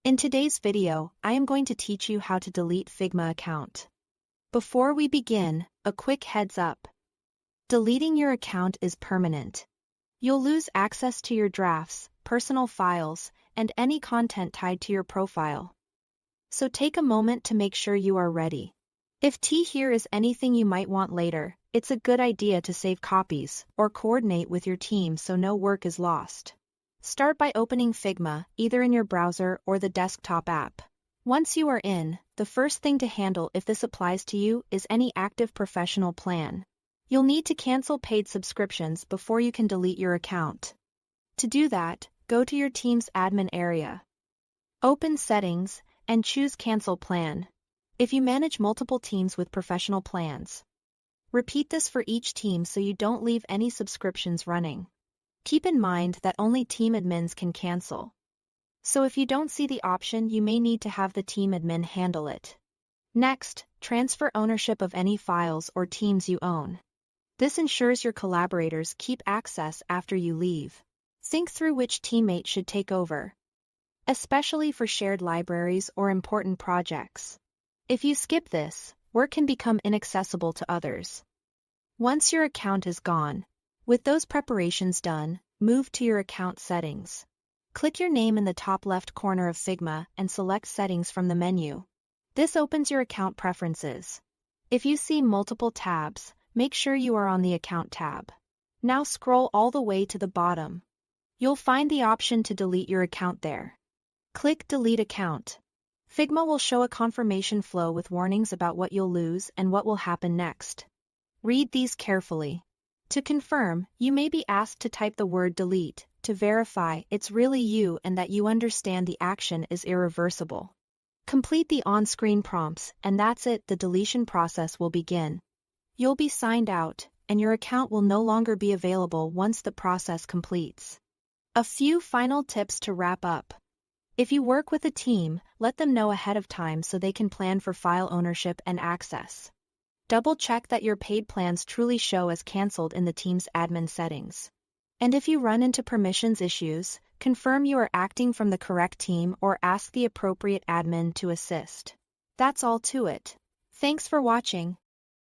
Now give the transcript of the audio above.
In today's video, I am going to teach you how to delete Figma account. Before we begin, a quick heads up. Deleting your account is permanent. You'll lose access to your drafts, personal files, and any content tied to your profile. So take a moment to make sure you are ready. If here is anything you might want later, it's a good idea to save copies or coordinate with your team so no work is lost. Start by opening Figma, either in your browser or the desktop app. Once you are in, the first thing to handle if this applies to you is any active professional plan. You'll need to cancel paid subscriptions before you can delete your account. To do that, go to your team's admin area. Open Settings, and choose Cancel Plan. If you manage multiple teams with professional plans, repeat this for each team so you don't leave any subscriptions running. Keep in mind that only team admins can cancel. So if you don't see the option, you may need to have the team admin handle it. Next, transfer ownership of any files or teams you own. This ensures your collaborators keep access after you leave. Think through which teammate should take over, especially for shared libraries or important projects. If you skip this, work can become inaccessible to others. Once your account is gone, with those preparations done, move to your account settings. Click your name in the top left corner of Figma and select Settings from the menu. This opens your account preferences. If you see multiple tabs, make sure you are on the Account tab. Now scroll all the way to the bottom. You'll find the option to delete your account there. Click Delete Account. Figma will show a confirmation flow with warnings about what you'll lose and what will happen next. Read these carefully. To confirm, you may be asked to type the word delete to verify it's really you and that you understand the action is irreversible. Complete the on-screen prompts, and that's it. The deletion process will begin. You'll be signed out, and your account will no longer be available once the process completes. A few final tips to wrap up. If you work with a team, let them know ahead of time so they can plan for file ownership and access. Double-check that your paid plans truly show as canceled in the team's admin settings. And if you run into permissions issues, confirm you are acting from the correct team or ask the appropriate admin to assist. That's all to it. Thanks for watching.